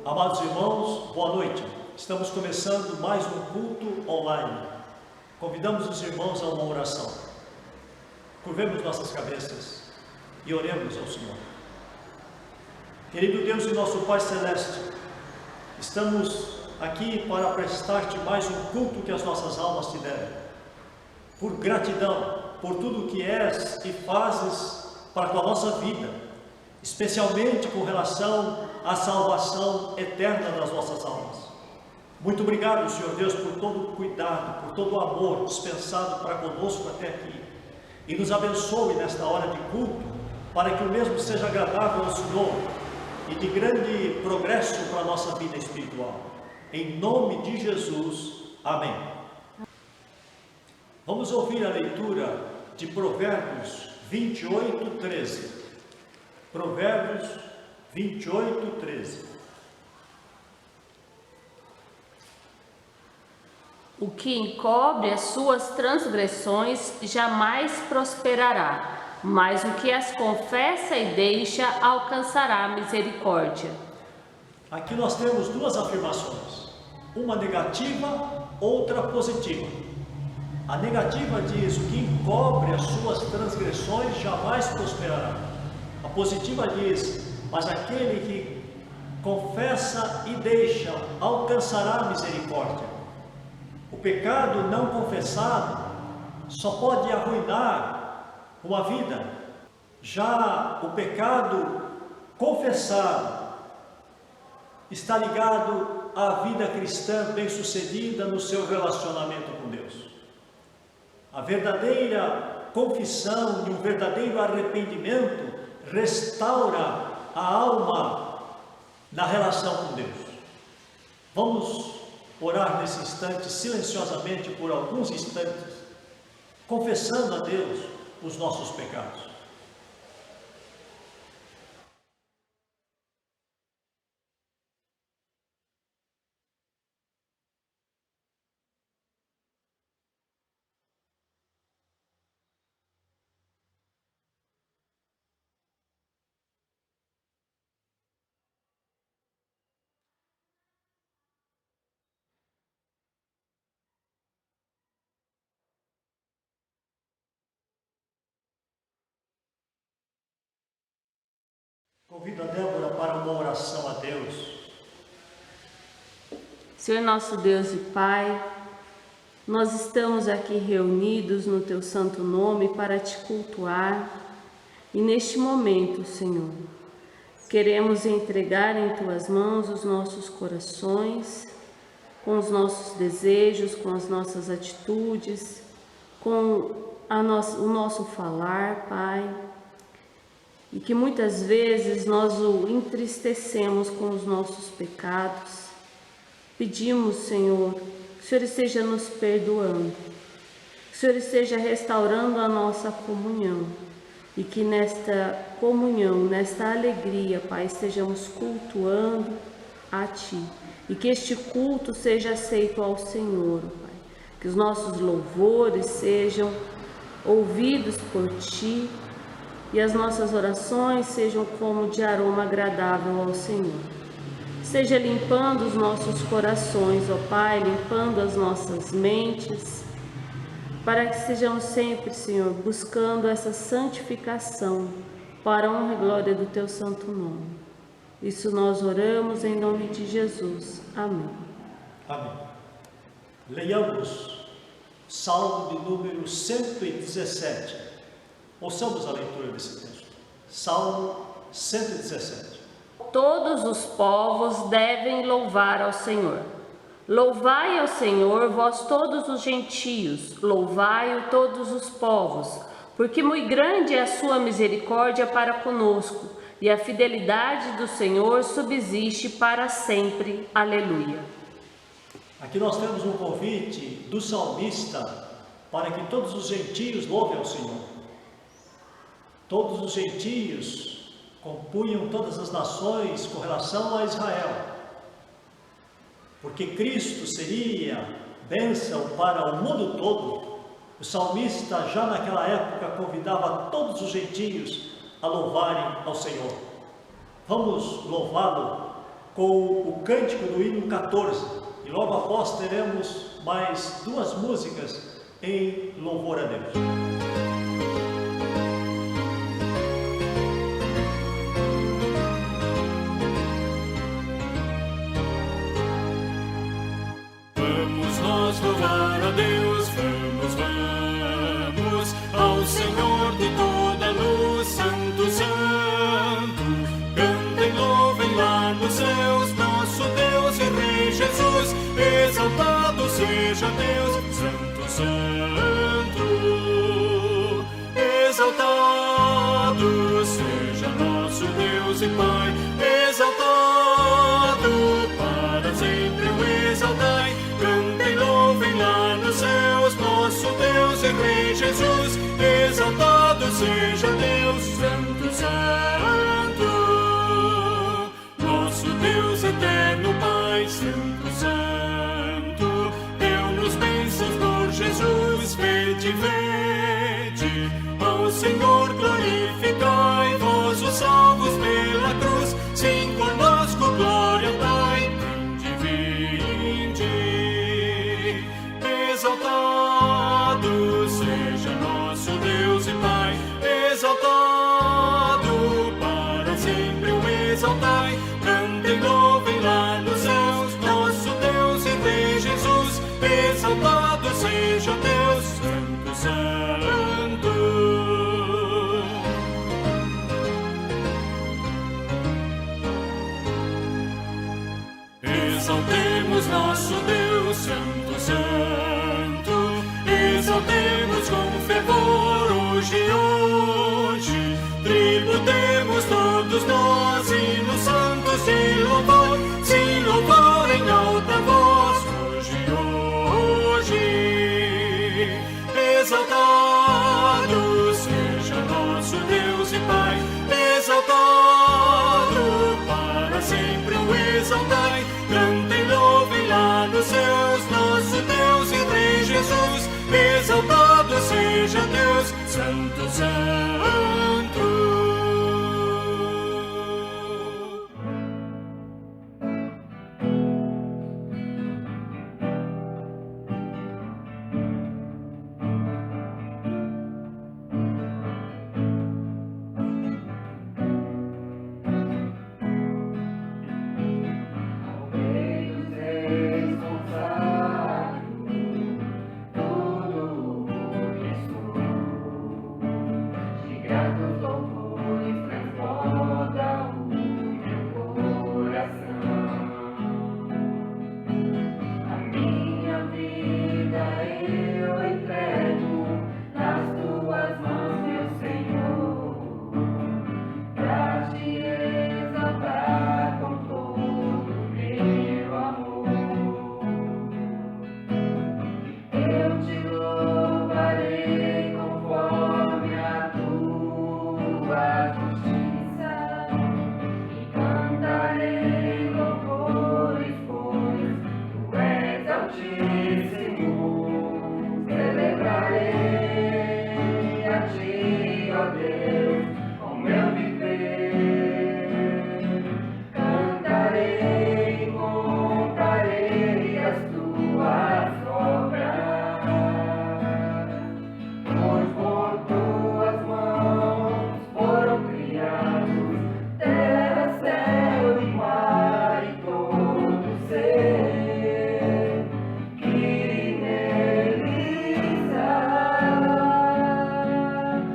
Amados irmãos, boa noite. Estamos começando mais um culto online. Convidamos os irmãos a uma oração. Curvemos nossas cabeças e oremos ao Senhor. Querido Deus e nosso Pai Celeste, estamos aqui para prestar-te mais um culto que as nossas almas te devem. Por gratidão, por tudo que és e fazes para com a nossa vida, especialmente com relação à salvação eterna das nossas almas. Muito obrigado, Senhor Deus, por todo o cuidado, por todo o amor dispensado para conosco até aqui. E nos abençoe nesta hora de culto, para que o mesmo seja agradável ao Senhor e de grande progresso para a nossa vida espiritual. Em nome de Jesus, amém. Vamos ouvir a leitura de Provérbios 28, 13. Provérbios 28, 13. O que encobre as suas transgressões jamais prosperará, mas o que as confessa e deixa alcançará misericórdia. Aqui nós temos duas afirmações, uma negativa, outra positiva. A negativa diz: o que encobre as suas transgressões jamais prosperará. A positiva diz: mas aquele que confessa e deixa alcançará misericórdia. O pecado não confessado só pode arruinar uma vida. Já o pecado confessado está ligado à vida cristã bem-sucedida no seu relacionamento com Deus. A verdadeira confissão e um verdadeiro arrependimento restaura a alma na relação com Deus. Vamos orar nesse instante, silenciosamente, por alguns instantes, confessando a Deus os nossos pecados. Convido a Débora para uma oração a Deus. Senhor nosso Deus e Pai, nós estamos aqui reunidos no Teu santo nome para Te cultuar. E neste momento, Senhor, queremos entregar em Tuas mãos os nossos corações, com os nossos desejos, com as nossas atitudes, com o nosso falar, Pai. E que muitas vezes nós o entristecemos com os nossos pecados. Pedimos, Senhor, que o Senhor esteja nos perdoando, que o Senhor esteja restaurando a nossa comunhão, e que nesta comunhão, nesta alegria, Pai, estejamos cultuando a Ti, e que este culto seja aceito ao Senhor, Pai, que os nossos louvores sejam ouvidos por Ti, e as nossas orações sejam como de aroma agradável ao Senhor. Seja limpando os nossos corações, ó Pai, limpando as nossas mentes, para que sejamos sempre, Senhor, buscando essa santificação para a honra e glória do Teu santo nome. Isso nós oramos em nome de Jesus. Amém. Amém. Leiamos Salmo de número 117. Ouçamos a leitura desse texto. Salmo 117. Todos os povos devem louvar ao Senhor. Louvai ao Senhor, vós todos os gentios, louvai-o todos os povos, porque muito grande é a sua misericórdia para conosco, e a fidelidade do Senhor subsiste para sempre. Aleluia. Aqui nós temos um convite do salmista para que todos os gentios louvem ao Senhor. Todos os gentios compunham todas as nações com relação a Israel, porque Cristo seria bênção para o mundo todo. O salmista já naquela época convidava todos os gentios a louvarem ao Senhor. Vamos louvá-lo com o cântico do hino 14. E logo após teremos mais 2 músicas em louvor a Deus. Vamos nós louvar a Deus, vamos, vamos, ao Senhor de toda luz, Santo, Santo. Cantem, louvem lá nos céus, nosso Deus e Rei Jesus. Exaltado seja Deus, Santo, Santo. Exaltado seja nosso Deus e Pai. Exaltado para sempre o exaltai. Cantem, louvem lá nos céus, nosso Deus e Rei Jesus. Exaltado seja Deus, Santo, Santo. Nosso Deus eterno Pai, Santo, Santo. Deu-nos bênçãos por Jesus, vede, vede. Ao Senhor glorificai, vós os salvos pela cruz. Sim, conosco glória dai, vinde, vinde. Exaltado seja nosso Deus e Pai. Exaltado para sempre o exaltai. Cantem, louvem lá nos céus, nosso Deus e Rei Jesus. Exaltado seja Deus, Santo, Santo. Exaltemos nosso Deus, Santo, Santo. Exaltemos com fervor hoje, hoje. Tributemos todos nós hinos santos de louvor. Sim, louvor em alta voz hoje, hoje. Exaltado seja nosso Deus e Pai. Exaltado para sempre o exaltai. Cantem, louvem lá nos céus, nosso Deus e Rei Jesus. Exaltado seja Deus, Santo, Santo.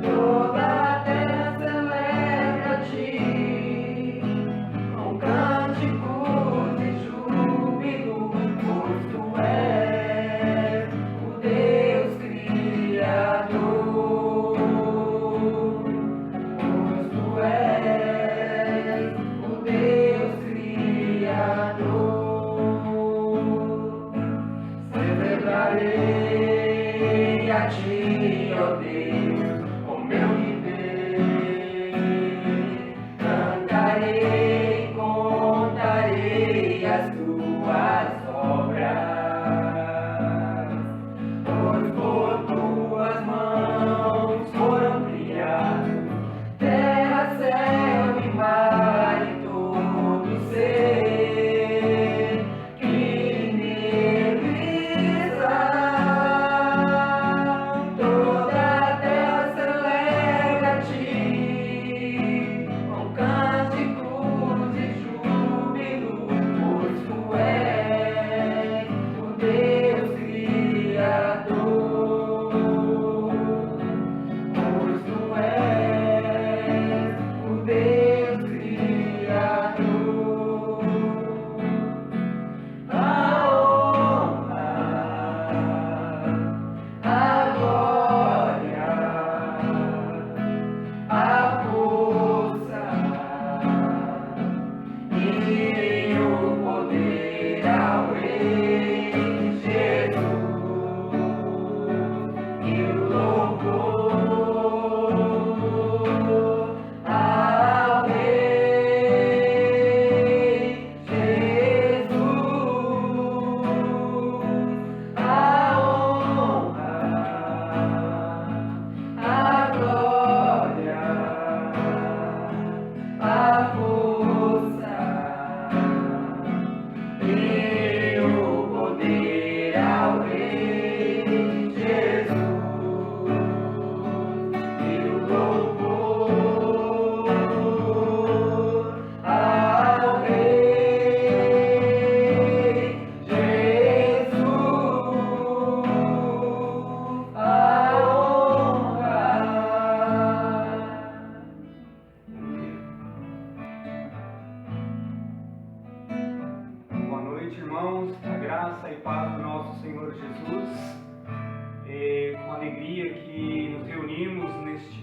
Toda a terra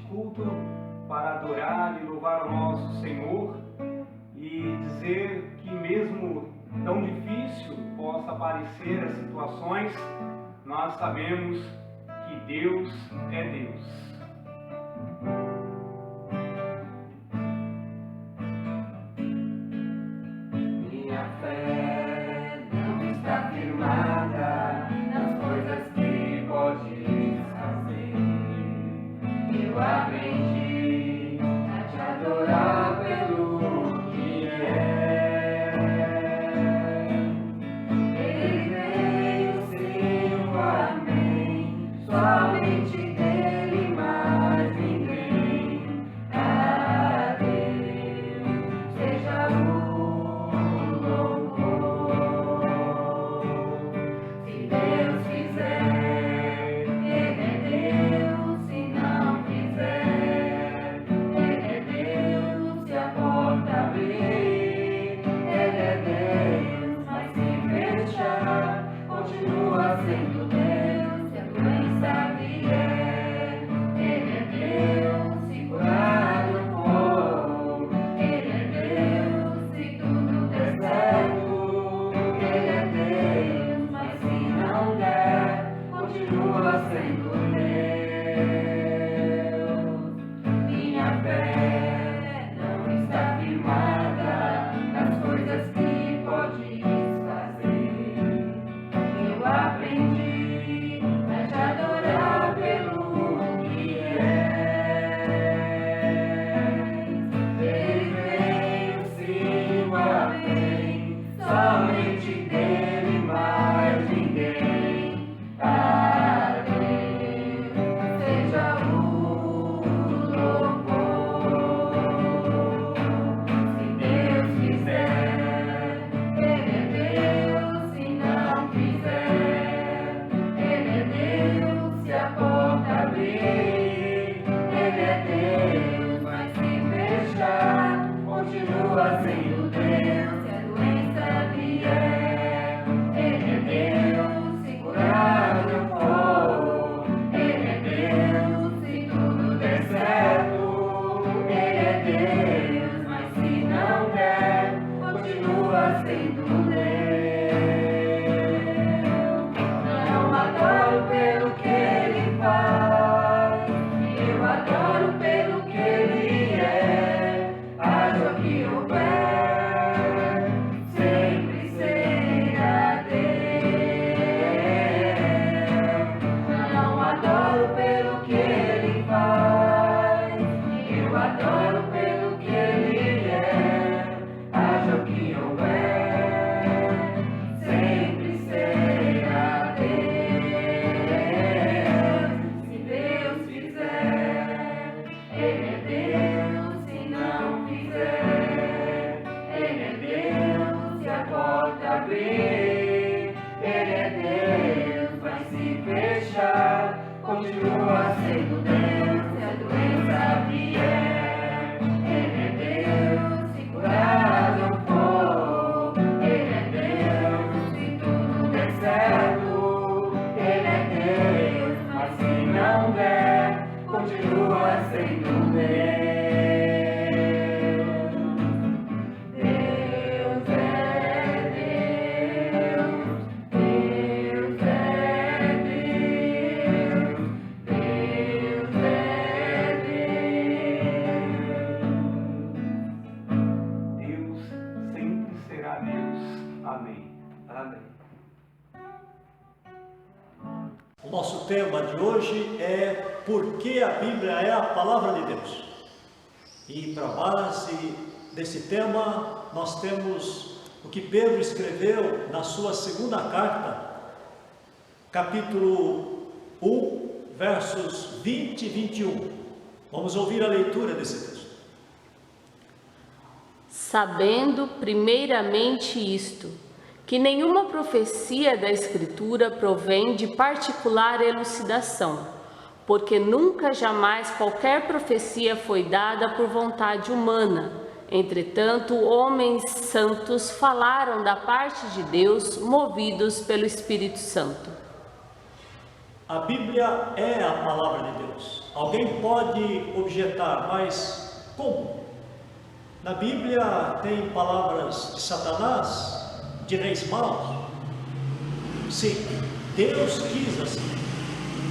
culto para adorar e louvar o nosso Senhor e dizer que mesmo tão difícil possa parecer as situações, nós sabemos que Deus é Deus. Minha fé não está firmada nas coisas que podes fazer. Eu aprendi a te adorar pelo que é. Ele veio sem o amém, somente dele, mais ninguém. A Deus seja o louvor. Se Deus fizer, Ele é Deus. Se não fizer, Ele é Deus. Se a porta abrir, Ele é Deus. Mas se fechar, continua sendo Deus. Se a doença vier, Ele é Deus. Se curar eu for, Ele é Deus. Se tudo der certo, Ele é Deus. Mas se não der, continua sendo Deus. Minha fé não está firmada nas coisas que podes fazer. Eu aprendi a te adorar pelo que és. Ele veio sim o amém, somente dele, mais ninguém. A Deus seja o louvor. Se Deus quiser, Ele é Deus. Se não quiser, Ele é Deus. Se a porta abrir, Ele é Deus. Mas se fechar, continua sendo Deus. Se a doença vier, Ele é Deus. Se curar eu for, Ele é Deus. Se tudo der certo, Ele é Deus. Mas se não der, continua sendo Deus. Não adoro pelo que Ele faz, eu adoro pelo que Ele é. Haja o que houver, sempre será Deus. Não adoro pelo que Ele faz, eu adoro pelo que Ele é. Haja o que houver, sempre será Deus. Se Deus fizer, Ele é Deus. Se não fizer, Ele é Deus. Se a porta abrir, Ele é Deus. Mas se fechar, continua sendo Deus. Se a doença vier, Ele é Deus. Se curar eu for, Ele é Deus. Se tudo der certo, Ele é Deus. Mas se não der, continua sendo Deus. Deus é Deus. Deus é Deus. Deus é Deus. Deus sempre será Deus. Amém. Amém. O nosso tema de hoje é por que a Bíblia é a palavra de Deus. E para base desse tema, nós temos o que Pedro escreveu na sua segunda carta, capítulo 1, versos 20 e 21. Vamos ouvir a leitura desse texto. Sabendo primeiramente isto, que nenhuma profecia da Escritura provém de particular elucidação, porque nunca jamais qualquer profecia foi dada por vontade humana. Entretanto, homens santos falaram da parte de Deus, movidos pelo Espírito Santo. A Bíblia é a palavra de Deus. Alguém pode objetar, mas como? Na Bíblia tem palavras de Satanás, de reis maus? Sim, Deus quis assim.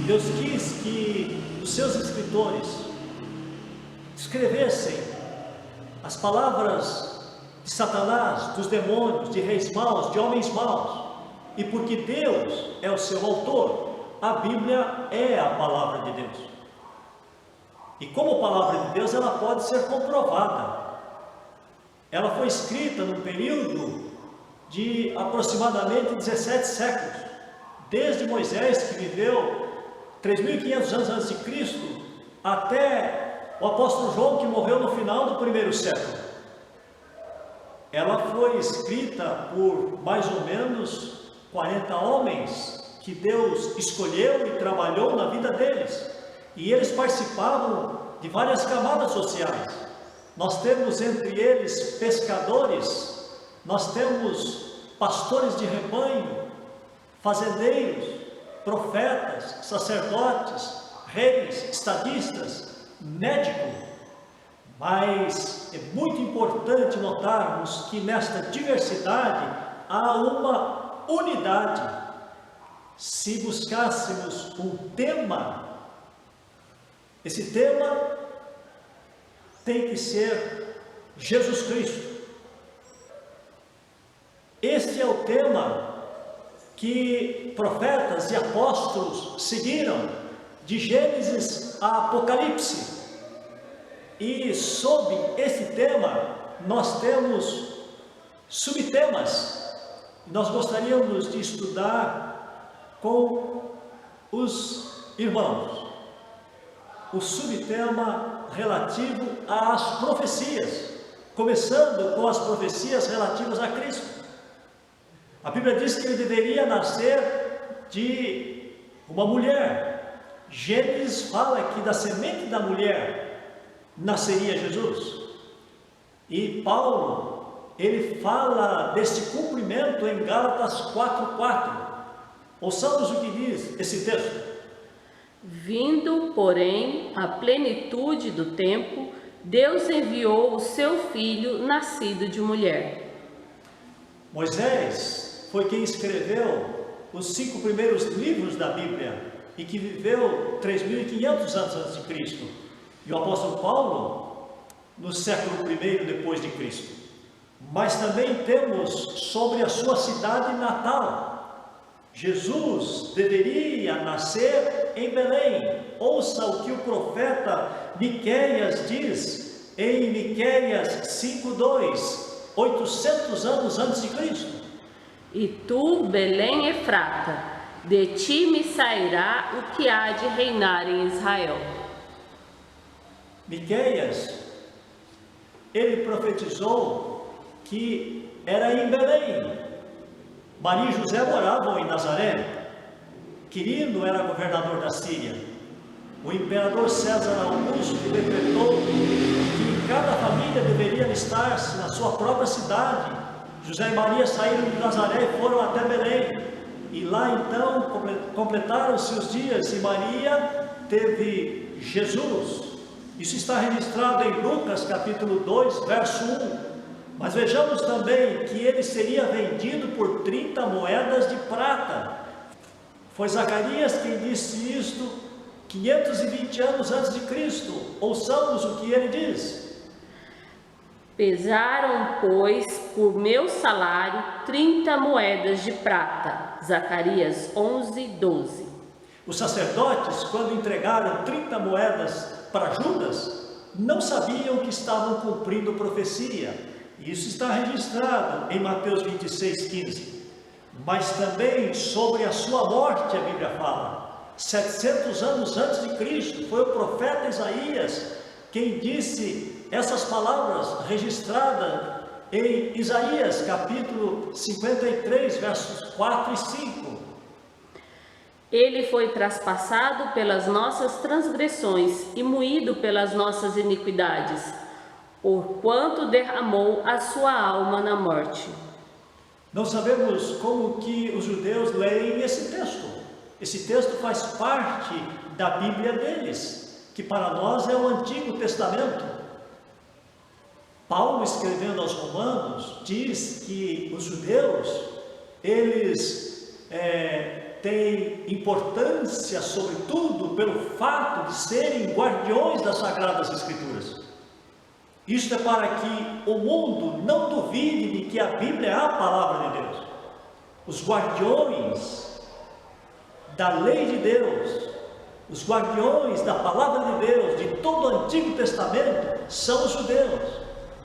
Deus quis que os seus escritores escrevessem as palavras de Satanás, dos demônios, de reis maus, de homens maus. E porque Deus é o seu autor, a Bíblia é a palavra de Deus. E como palavra de Deus, ela pode ser comprovada. Ela foi escrita num período de aproximadamente 17 séculos, desde Moisés, que viveu 3.500 anos antes de Cristo, até o apóstolo João, que morreu no final do primeiro século. Ela foi escrita por mais ou menos 40 homens que Deus escolheu e trabalhou na vida deles. E eles participavam de várias camadas sociais. Nós temos entre eles pescadores, nós temos pastores de rebanho, fazendeiros, profetas, sacerdotes, reis, estadistas, médicos. Mas é muito importante notarmos que nesta diversidade há uma unidade. Se buscássemos um tema, esse tema tem que ser Jesus Cristo. Este é o tema que profetas e apóstolos seguiram, de Gênesis a Apocalipse. E sob esse tema nós temos subtemas. Nós gostaríamos de estudar com os irmãos o subtema relativo às profecias, começando com as profecias relativas a Cristo. A Bíblia diz que ele deveria nascer de uma mulher. Gênesis fala que da semente da mulher nasceria Jesus. E Paulo, ele fala deste cumprimento em Gálatas 4:4. Ouçamos o que diz esse texto. Vindo, porém, a plenitude do tempo, Deus enviou o seu Filho, nascido de mulher. Moisés foi quem escreveu os 5 primeiros livros da Bíblia e que viveu 3.500 anos antes de Cristo. E o apóstolo Paulo, no século I depois de Cristo. Mas também temos sobre a sua cidade natal. Jesus deveria nascer em Belém. Ouça o que o profeta Miqueias diz em Miqueias 5:2, 800 anos antes de Cristo. E tu, Belém Efrata, de ti me sairá o que há de reinar em Israel. Miqueias, ele profetizou que era em Belém. Maria e José moravam em Nazaré. Quirino era governador da Síria. O imperador César Augusto decretou que cada família deveria alistar-se na sua própria cidade. José e Maria saíram de Nazaré e foram até Belém. E lá então completaram-se os dias e Maria teve Jesus. Isso está registrado em Lucas capítulo 2, verso 1. Mas vejamos também que ele seria vendido por 30 moedas de prata. Foi Zacarias quem disse isto 520 anos antes de Cristo. Ouçamos o que ele diz. Pesaram, pois, por meu salário 30 moedas de prata. Zacarias 11:12. Os sacerdotes, quando entregaram 30 moedas para Judas, não sabiam que estavam cumprindo profecia. Isso está registrado em Mateus 26:15. Mas também sobre a sua morte a Bíblia fala. 700 anos antes de Cristo, foi o profeta Isaías quem disse essas palavras registradas em Isaías capítulo 53, versos 4 e 5. Ele foi traspassado pelas nossas transgressões e moído pelas nossas iniquidades, porquanto derramou a sua alma na morte. Não sabemos como que os judeus leem esse texto. Esse texto faz parte da Bíblia deles, que para nós é o Antigo Testamento. Paulo, escrevendo aos Romanos, diz que os judeus, eles têm importância, sobretudo, pelo fato de serem guardiões das Sagradas Escrituras. Isto é para que o mundo não duvide de que a Bíblia é a palavra de Deus. Os guardiões da lei de Deus, os guardiões da palavra de Deus, de todo o Antigo Testamento, são os judeus.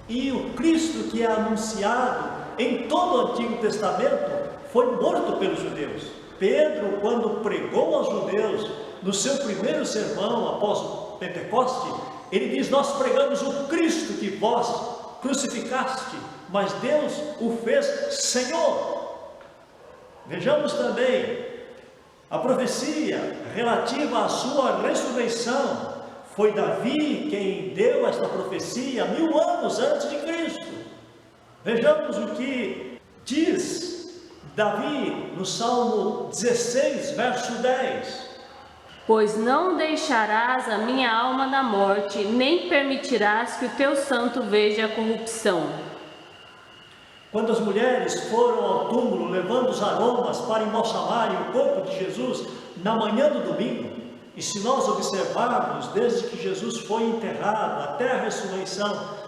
E o Cristo que é anunciado em todo o Antigo Testamento foi morto pelos judeus. Pedro, quando pregou aos judeus no seu primeiro sermão após o Pentecoste, ele diz: nós pregamos o Cristo que vós crucificaste, mas Deus o fez Senhor. Vejamos também a profecia relativa à sua ressurreição. Foi Davi quem deu esta profecia 1000 anos antes de Cristo. Vejamos o que diz Davi no Salmo 16, verso 10. Pois não deixarás a minha alma na morte, nem permitirás que o teu santo veja a corrupção. Quando as mulheres foram ao túmulo levando os aromas para embalsamarem o corpo de Jesus na manhã do domingo, e se nós observarmos desde que Jesus foi enterrado até a ressurreição,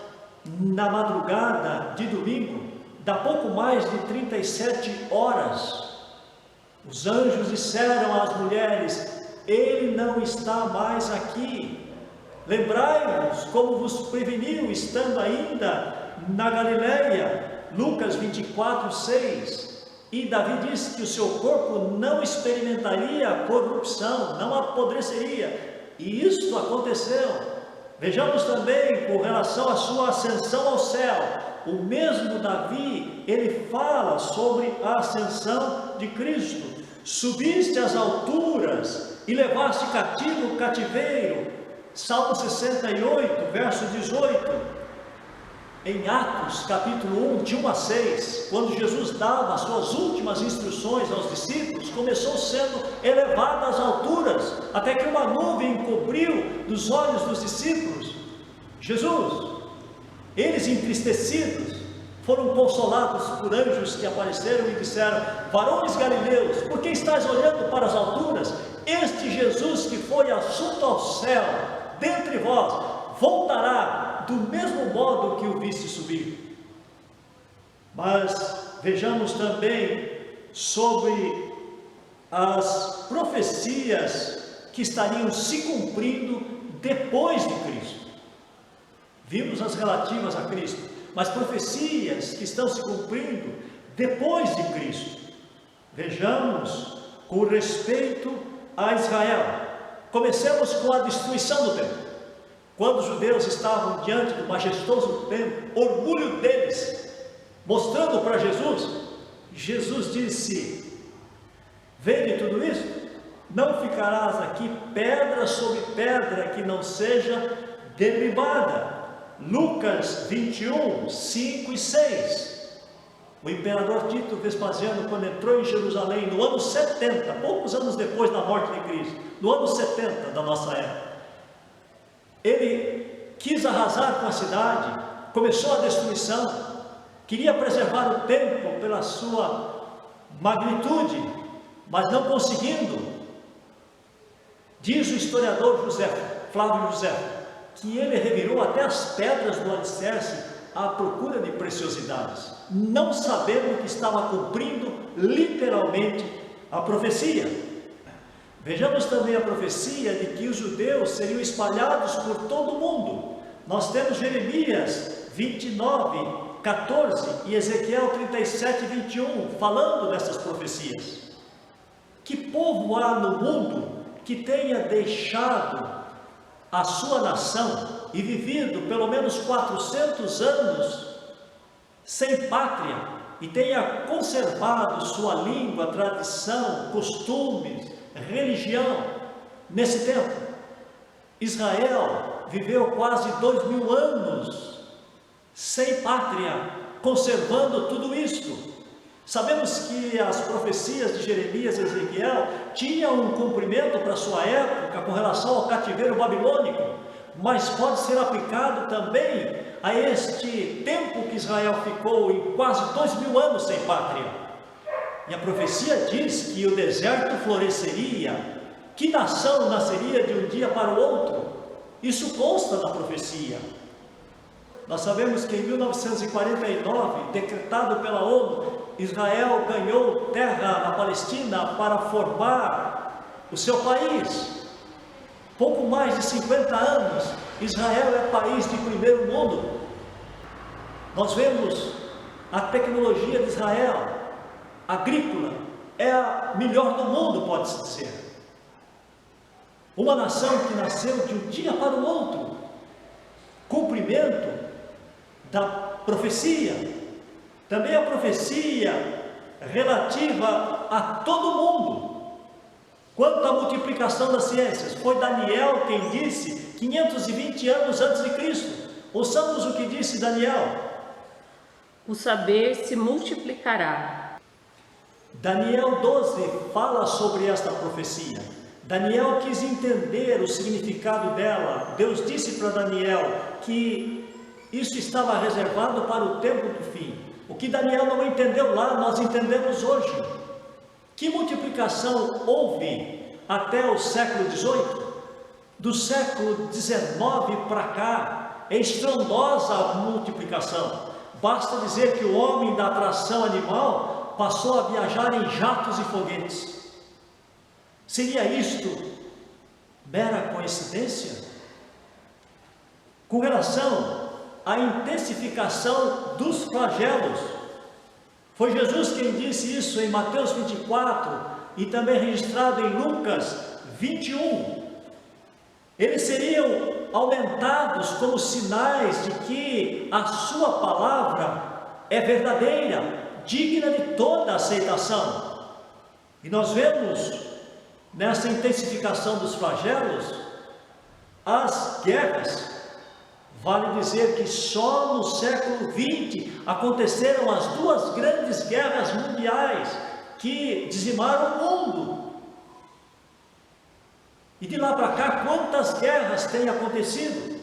na madrugada de domingo, dá pouco mais de 37 horas, os anjos disseram às mulheres: ele não está mais aqui. Lembrai-vos como vos preveniu, estando ainda na Galileia. Lucas 24, 6. E Davi disse que o seu corpo não experimentaria corrupção, não apodreceria. E isto aconteceu. Vejamos também com relação à sua ascensão ao céu. O mesmo Davi, ele fala sobre a ascensão de Cristo. Subiste às alturas e levaste cativo o cativeiro. Salmo 68, verso 18. Em Atos, capítulo 1, de 1 a 6, quando Jesus dava as suas últimas instruções aos discípulos, começou sendo elevado às alturas, até que uma nuvem encobriu dos olhos dos discípulos Jesus. Eles, entristecidos, foram consolados por anjos que apareceram e disseram: varões galileus, por que estáis olhando para as alturas? Este Jesus que foi assunto ao céu, dentre vós, voltará do mesmo modo que o viste subir. Mas vejamos também sobre as profecias que estariam se cumprindo depois de Cristo. Vimos as relativas a Cristo, mas profecias que estão se cumprindo depois de Cristo. Vejamos com respeito a Israel. Comecemos com a destruição do templo. Quando os judeus estavam diante do majestoso templo, orgulho deles, mostrando para Jesus, Jesus disse: vede tudo isso? Não ficarás aqui pedra sobre pedra que não seja derribada. Lucas 21, 5 e 6. O imperador Tito Vespasiano, quando entrou em Jerusalém no ano 70, poucos anos depois da morte de Cristo, no ano 70 da nossa era, ele quis arrasar com a cidade, começou a destruição, queria preservar o templo pela sua magnitude, mas não conseguindo. Diz o historiador Flávio José, que ele revirou até as pedras do alicerce à procura de preciosidades, não sabendo que estava cumprindo literalmente a profecia. Vejamos também a profecia de que os judeus seriam espalhados por todo o mundo. Nós temos Jeremias 29, 14 e Ezequiel 37, 21, falando dessas profecias. Que povo há no mundo que tenha deixado a sua nação e vivido pelo menos 400 anos sem pátria e tenha conservado sua língua, tradição, costumes, religião nesse tempo? Israel viveu quase 2000 anos sem pátria, conservando tudo isto. Sabemos que as profecias de Jeremias e Ezequiel tinham um cumprimento para sua época com relação ao cativeiro babilônico, mas pode ser aplicado também a este tempo que Israel ficou em quase 2000 anos sem pátria. E a profecia diz que o deserto floresceria, que nação nasceria de um dia para o outro. Isso consta na profecia. Nós sabemos que em 1949, decretado pela ONU, Israel ganhou terra na Palestina para formar o seu país. Pouco mais de 50 anos, Israel é país de primeiro mundo. Nós vemos a tecnologia de Israel, agrícola, é a melhor do mundo, pode-se dizer. Uma nação que nasceu de um dia para o outro, cumprimento da profecia, também a profecia relativa a todo mundo. Quanto à multiplicação das ciências, foi Daniel quem disse, 520 anos antes de Cristo. Ouçamos o que disse Daniel. O saber se multiplicará. Daniel 12 fala sobre esta profecia. Daniel quis entender o significado dela. Deus disse para Daniel que isso estava reservado para o tempo do fim. O que Daniel não entendeu lá, nós entendemos hoje. Que multiplicação houve até o século XVIII? Do século XIX para cá, é estrondosa a multiplicação. Basta dizer que o homem da atração animal passou a viajar em jatos e foguetes. Seria isto mera coincidência? Com relação à intensificação dos flagelos, foi Jesus quem disse isso em Mateus 24 e também registrado em Lucas 21. Eles seriam aumentados como sinais de que a sua palavra é verdadeira, digna de toda aceitação. E nós vemos nessa intensificação dos flagelos as guerras. Vale dizer que só no século XX aconteceram as duas grandes guerras mundiais que dizimaram o mundo. E de lá para cá, quantas guerras têm acontecido?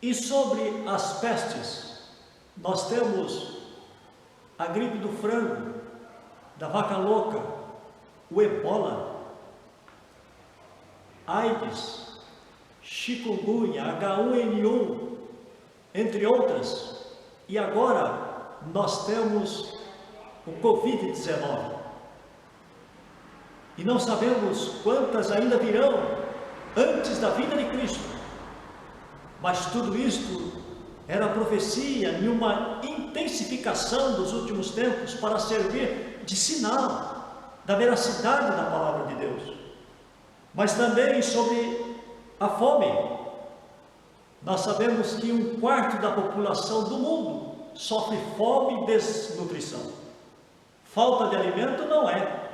E sobre as pestes, nós temos a gripe do frango, da vaca louca, o ebola, AIDS, chikungunya, H1N1, entre outras. E agora nós temos o Covid-19. E não sabemos quantas ainda virão antes da vinda de Cristo. Mas tudo isto era profecia em uma intensificação dos últimos tempos para servir de sinal da veracidade da palavra de Deus. Mas também sobre a fome. Nós sabemos que 1/4 da população do mundo sofre fome e desnutrição. Falta de alimento não é.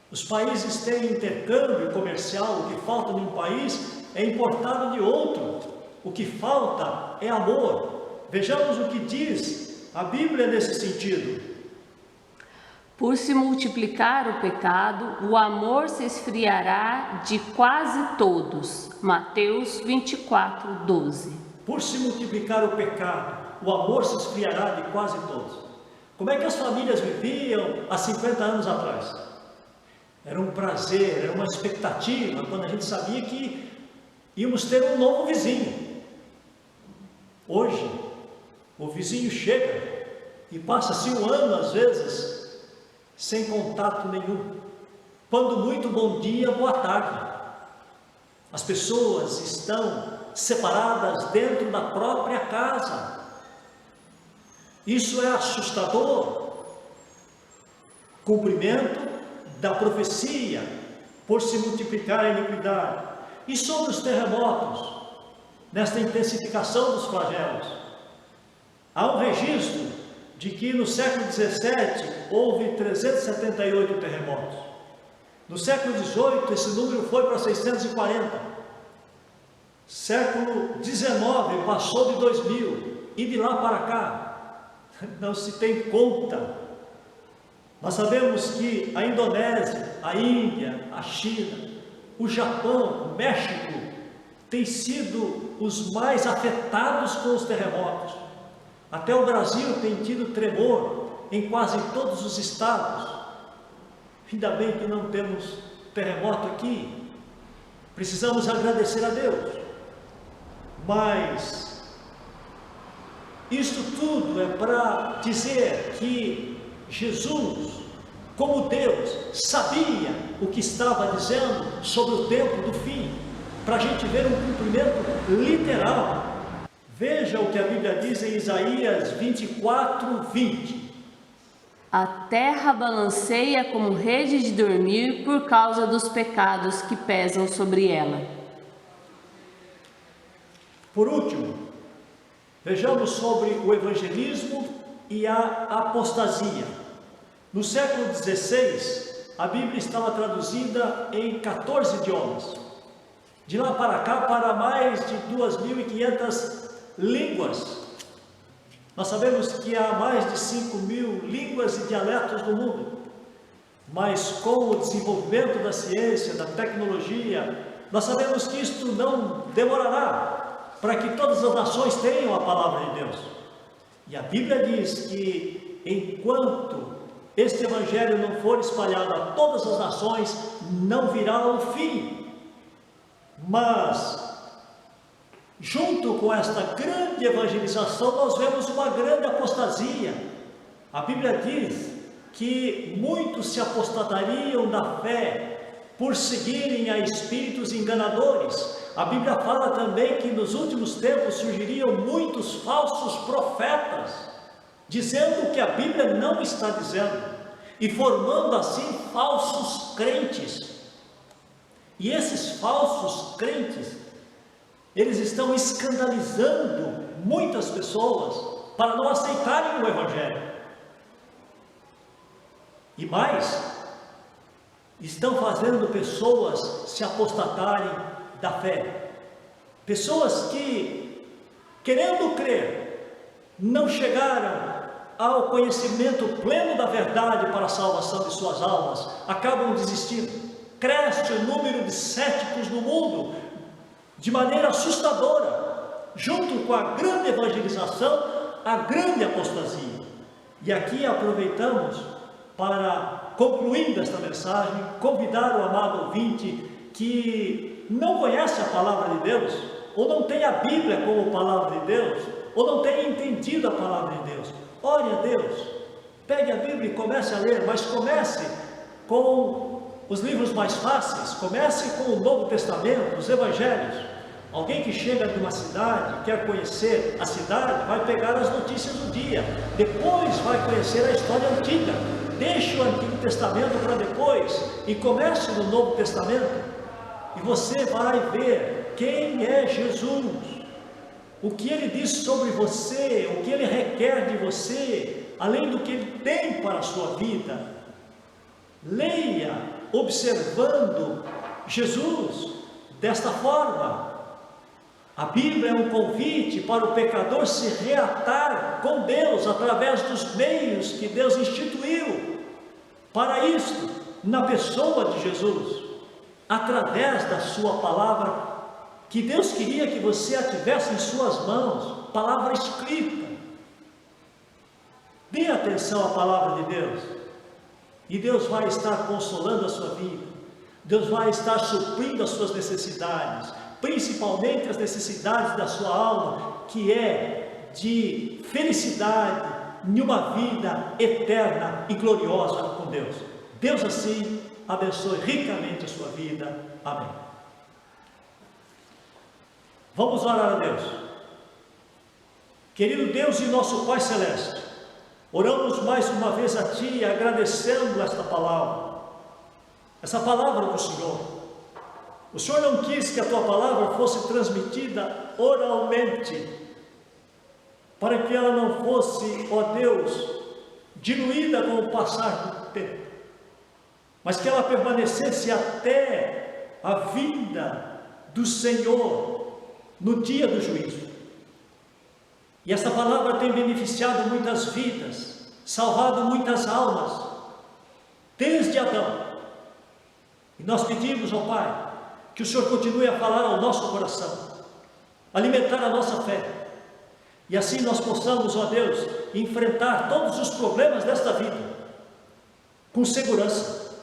Os países têm intercâmbio comercial, o que falta de um país é importado de outro. O que falta é amor. Vejamos o que diz a Bíblia nesse sentido. Por se multiplicar o pecado, o amor se esfriará de quase todos. Mateus 24, 12. Por se multiplicar o pecado, o amor se esfriará de quase todos. Como é que as famílias viviam há 50 anos atrás? Era um prazer, era uma expectativa, quando a gente sabia que íamos ter um novo vizinho. Hoje, o vizinho chega e passa-se um ano, às vezes, sem contato nenhum. Quando muito, bom dia, boa tarde. As pessoas estão separadas dentro da própria casa. Isso é assustador. Cumprimento da profecia por se multiplicar a iniquidade. E sobre os terremotos, nesta intensificação dos flagelos, há um registro de que no século XVII houve 378 terremotos. No século XVIII esse número foi para 640. Século XIX passou de 2000 e de lá para cá não se tem conta Nós sabemos que a Indonésia, a Índia, a China, o Japão, o México, têm sido os mais afetados com os terremotos. Até o Brasil tem tido tremor em quase todos os estados. Ainda bem que não temos terremoto aqui. Precisamos agradecer a Deus. Mas isto tudo é para dizer que Jesus, como Deus, sabia o que estava dizendo sobre o tempo do fim, para a gente ver um cumprimento literal. Veja o que a Bíblia diz em Isaías 24, 20. A terra balanceia como rede de dormir por causa dos pecados que pesam sobre ela. Por último, vejamos sobre o evangelismo e a apostasia. No século XVI, a Bíblia estava traduzida em 14 idiomas. De lá para cá, para mais de 2.500 línguas. Nós sabemos que há mais de 5.000 línguas e dialetos no mundo. Mas com o desenvolvimento da ciência, da tecnologia, nós sabemos que isto não demorará para que todas as nações tenham a palavra de Deus. E a Bíblia diz que enquanto este evangelho não for espalhado a todas as nações, não virá o fim. Mas, junto com esta grande evangelização, nós vemos uma grande apostasia. A Bíblia diz que muitos se apostatariam da fé por seguirem a espíritos enganadores. A Bíblia fala também que nos últimos tempos surgiriam muitos falsos profetas, dizendo o que a Bíblia não está dizendo, e formando assim falsos crentes. E esses falsos crentes, eles estão escandalizando muitas pessoas para não aceitarem o Evangelho. E mais, estão fazendo pessoas se apostatarem da fé. Pessoas que, querendo crer, não chegaram ao conhecimento pleno da verdade para a salvação de suas almas, acabam desistindo. Cresce o número de céticos no mundo de maneira assustadora, junto com a grande evangelização, a grande apostasia. E aqui aproveitamos para, concluindo esta mensagem, convidar o amado ouvinte que não conhece a palavra de Deus, ou não tem a Bíblia como palavra de Deus, ou não tem entendido a palavra de Deus. Ore a Deus, pegue a Bíblia e comece a ler, mas comece com os livros mais fáceis, comece com o Novo Testamento, os Evangelhos. Alguém que chega de uma cidade, quer conhecer a cidade, vai pegar as notícias do dia, depois vai conhecer a história antiga. Deixe o Antigo Testamento para depois e comece no Novo Testamento, e você vai ver quem é Jesus, o que ele diz sobre você, o que ele requer de você, além do que ele tem para a sua vida. Leia observando Jesus desta forma. A Bíblia é um convite para o pecador se reatar com Deus através dos meios que Deus instituiu para isto, na pessoa de Jesus, através da sua palavra, que Deus queria que você a tivesse em suas mãos, palavra escrita. Dê atenção à palavra de Deus, e Deus vai estar consolando a sua vida, Deus vai estar suprindo as suas necessidades, principalmente as necessidades da sua alma, que é de felicidade em uma vida eterna e gloriosa com Deus. Deus assim abençoe ricamente a sua vida. Amém. Vamos orar a Deus. Querido Deus e nosso Pai Celeste, oramos mais uma vez a Ti, agradecendo esta palavra do Senhor. O Senhor não quis que a Tua palavra fosse transmitida oralmente, para que ela não fosse, ó Deus, diluída com o passar do tempo, mas que ela permanecesse até a vinda do Senhor no dia do juízo. E essa palavra tem beneficiado muitas vidas, salvado muitas almas, desde Adão. E nós pedimos ao Pai que o Senhor continue a falar ao nosso coração, alimentar a nossa fé, e assim nós possamos, ó Deus, enfrentar todos os problemas desta vida com segurança,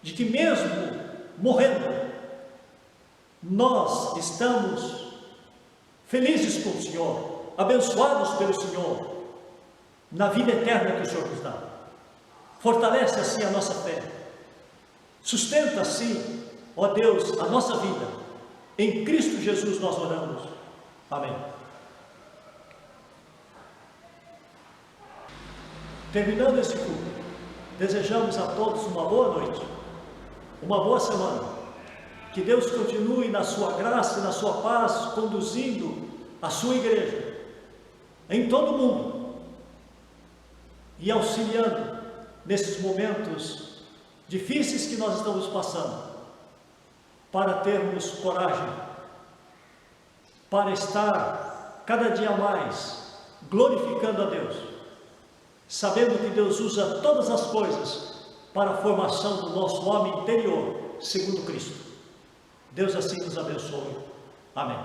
de que mesmo morrendo, nós estamos felizes com o Senhor, abençoados pelo Senhor, na vida eterna que o Senhor nos dá. Fortalece assim a nossa fé, sustenta assim, ó Deus, a nossa vida. Em Cristo Jesus nós oramos. Amém. Terminando este culto, desejamos a todos uma boa noite, uma boa semana. Que Deus continue na sua graça e na sua paz, conduzindo a sua igreja em todo o mundo e auxiliando nesses momentos difíceis que nós estamos passando, para termos coragem, para estar cada dia mais glorificando a Deus, sabendo que Deus usa todas as coisas para a formação do nosso homem interior, segundo Cristo. Deus assim nos abençoe. Amém.